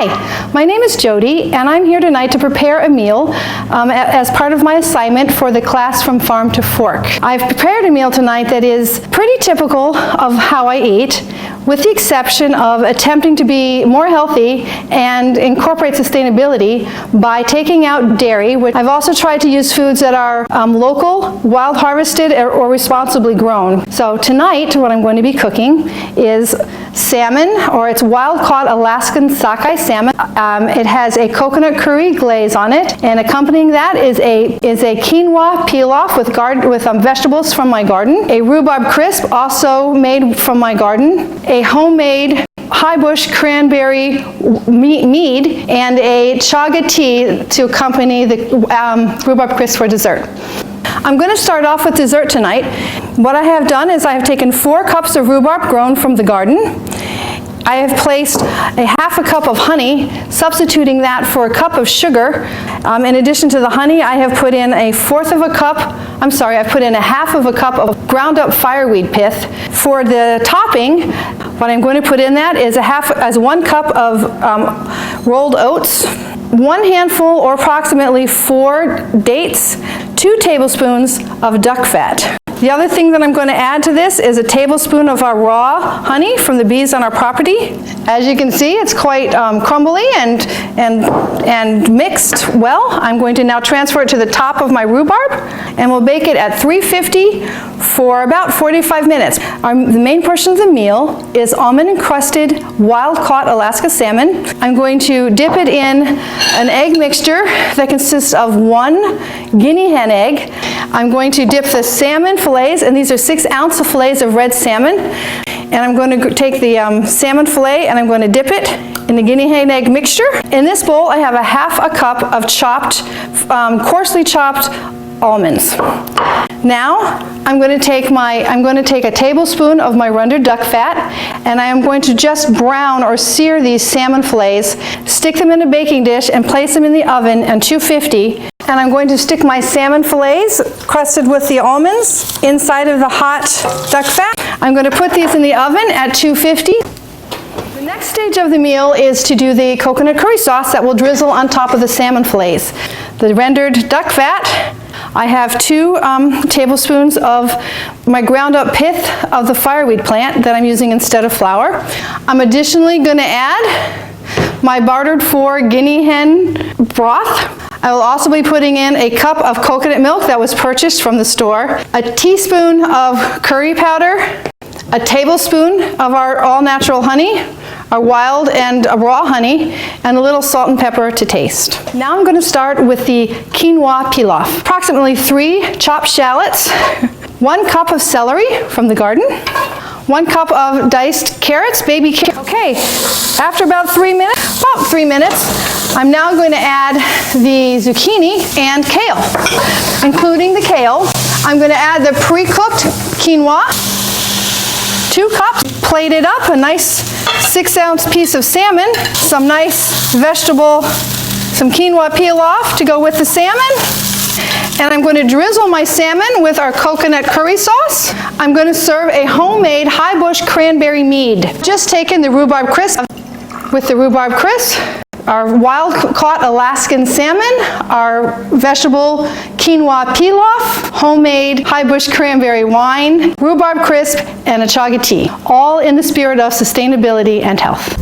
Hi, my name is Jodi, and I'm here tonight to prepare a meal as part of my assignment for the class From Farm to Fork. I've prepared a meal tonight that is pretty typical of how I eat, with the exception of attempting to be more healthy and incorporate sustainability by taking out dairy, which I've also tried to use foods that are local, wild harvested, or responsibly grown. So tonight, what I'm going to be cooking is salmon, or it's wild-caught Alaskan sockeye salmon. It has a coconut curry glaze on it, and accompanying that is a quinoa pilaf with vegetables from my garden, a rhubarb crisp also made from my garden, a homemade high bush cranberry mead, and a chaga tea to accompany the rhubarb crisp for dessert. I'm going to start off with dessert tonight. What I have done is I have taken 4 cups of rhubarb grown from the garden. I have placed a half a cup of honey, substituting that for a cup of sugar. In addition to the honey, I have put in a I've put in a half of a cup of ground up fireweed pith. For the topping, what I'm going to put in that is 1 cup of rolled oats, 1 handful or approximately 4 dates, 2 tablespoons of duck fat. The other thing that I'm going to add to this is a tablespoon of our raw honey from the bees on our property. As you can see, it's quite crumbly and mixed well. I'm going to now transfer it to the top of my rhubarb, and we'll bake it at 350 for about 45 minutes. The main portion of the meal is almond encrusted wild-caught Alaska salmon. I'm going to dip it in an egg mixture that consists of 1 guinea hen egg. I'm going to dip the salmon fillets, and these are 6-ounce fillets of red salmon. And I'm going to take the salmon fillet and I'm going to dip it in the guinea hen egg mixture. In this bowl, I have a half a cup of coarsely chopped almonds. Now, I'm going to take a tablespoon of my rendered duck fat, and I am going to just brown or sear these salmon fillets, stick them in a baking dish, and place them in the oven at 250. And I'm going to stick my salmon fillets, crusted with the almonds, inside of the hot duck fat. I'm going to put these in the oven at 250. The next stage of the meal is to do the coconut curry sauce that will drizzle on top of the salmon fillets. The rendered duck fat, I have 2 tablespoons of my ground up pith of the fireweed plant that I'm using instead of flour. I'm additionally going to add my bartered for guinea hen broth. I will also be putting in a cup of coconut milk that was purchased from the store, a teaspoon of curry powder, a tablespoon of our all-natural honey, our wild and raw honey, and a little salt and pepper to taste. Now I'm going to start with the quinoa pilaf. Approximately 3 chopped shallots, 1 cup of celery from the garden, 1 cup of diced carrots, baby carrots. Okay, after about 3 minutes, I'm now going to add the zucchini and kale. Including the kale, I'm going to add the pre-cooked quinoa, 2 cups, plated up, a nice 6-ounce piece of salmon, some nice vegetable, some quinoa pilaf to go with the salmon. And I'm going to drizzle my salmon with our coconut curry sauce. I'm going to serve a homemade high bush cranberry mead. Just taken the rhubarb crisp with the rhubarb crisp, our wild-caught Alaskan salmon, our vegetable quinoa pilaf, homemade high bush cranberry wine, rhubarb crisp, and a chaga tea, all in the spirit of sustainability and health.